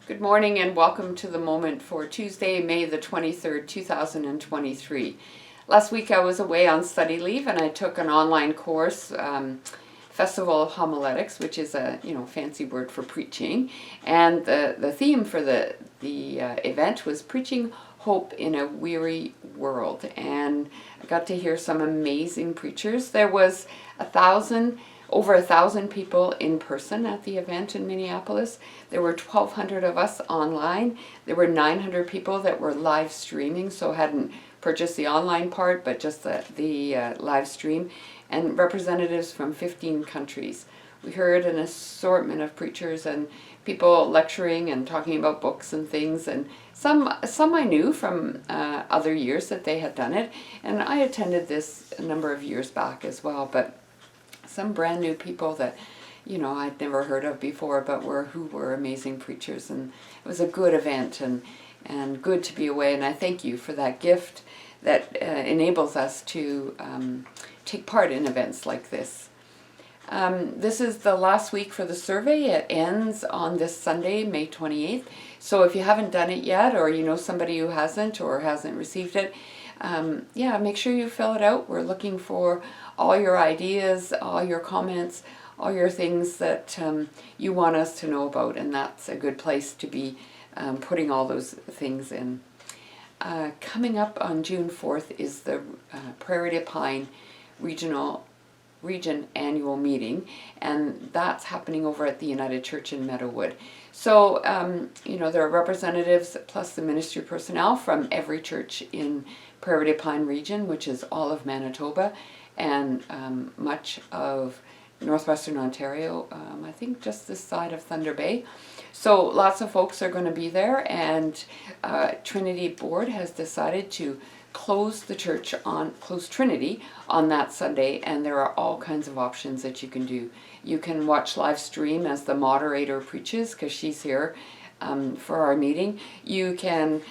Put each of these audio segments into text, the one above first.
Good morning and welcome to the moment for Tuesday, May the 23rd, 2023. Last week I was away on study leave and I took an online course, Festival of Homiletics, which is a fancy word for preaching. And the theme for the event was Preaching Hope in a Weary World. And I got to hear some amazing preachers. There was over 1,000 people in person at the event in Minneapolis. There were 1,200 of us online. There were 900 people that were live streaming, so hadn't purchased the online part, but just the live stream, and representatives from 15 countries. We heard an assortment of preachers and people lecturing and talking about books and things, and some I knew from other years that they had done it, and I attended this a number of years back as well, but some brand new people that I'd never heard of before, but who were amazing preachers, and it was a good event and good to be away. And I thank you for that gift that enables us to take part in events like this. This is the last week for the survey. It ends on this Sunday, May 28th. So if you haven't done it yet, or you know somebody who hasn't or hasn't received it, make sure you fill it out. We're looking for all your ideas, all your comments, all your things that you want us to know about, and that's a good place to be putting all those things in. Coming up on June 4th is the Prairie du Pine Region Annual Meeting, and that's happening over at the United Church in Meadowood. So, there are representatives plus the ministry personnel from every church in Prairie du Pine region, which is all of Manitoba and much of northwestern Ontario, I think just this side of Thunder Bay. So lots of folks are going to be there, and Trinity Board has decided to close Trinity on that Sunday, and there are all kinds of options that you can do. You can watch live stream as the moderator preaches, because she's here for our meeting. You can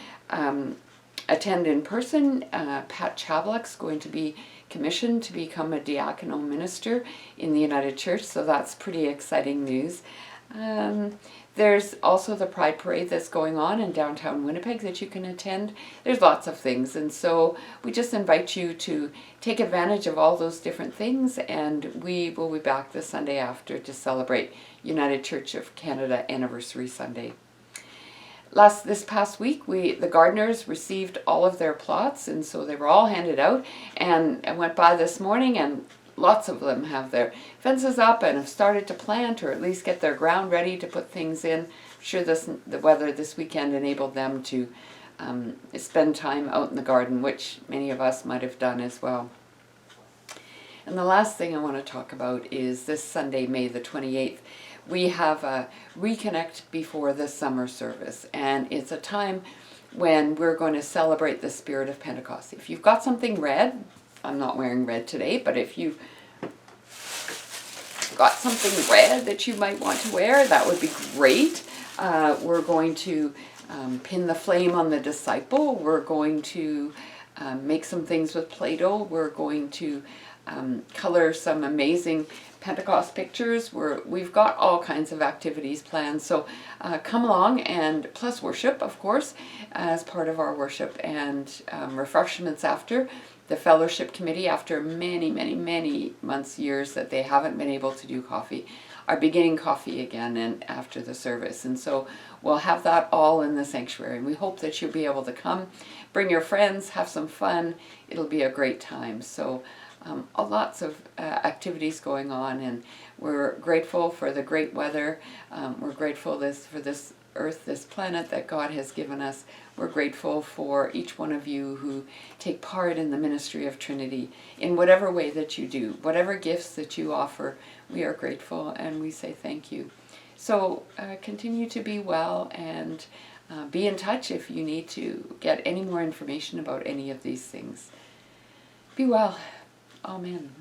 attend in person. Pat Chablock's going to be commissioned to become a diaconal minister in the United Church, so that's pretty exciting news. There's also the Pride Parade that's going on in downtown Winnipeg that you can attend. There's lots of things, and so we just invite you to take advantage of all those different things, and we will be back the Sunday after to celebrate United Church of Canada Anniversary Sunday. This past week, the gardeners received all of their plots, and so they were all handed out, and I went by this morning, and lots of them have their fences up and have started to plant, or at least get their ground ready to put things in. I'm sure the weather this weekend enabled them to spend time out in the garden, which many of us might have done as well. And the last thing I want to talk about is this Sunday, May the 28th. We have a Reconnect before the summer service, and it's a time when we're going to celebrate the spirit of Pentecost. If you've got something red, I'm not wearing red today, but if you've got something red that you might want to wear, that would be great. We're going to pin the flame on the disciple. We're going to make some things with Play-Doh. We're going to color some amazing Pentecost pictures. We've got all kinds of activities planned, so come along, and plus worship, of course, as part of our worship, and refreshments after. The fellowship committee, after many months, years that they haven't been able to do coffee, are beginning coffee again and after the service, and so we'll have that all in the sanctuary, and we hope that you'll be able to come, bring your friends, have some fun. It'll be a great time. So lots of activities going on, and we're grateful for the great weather. We're grateful for this earth, this planet that God has given us. We're grateful for each one of you who take part in the ministry of Trinity in whatever way that you do, whatever gifts that you offer. We are grateful, and we say thank you. So continue to be well, and be in touch if you need to get any more information about any of these things. Be well. Amen.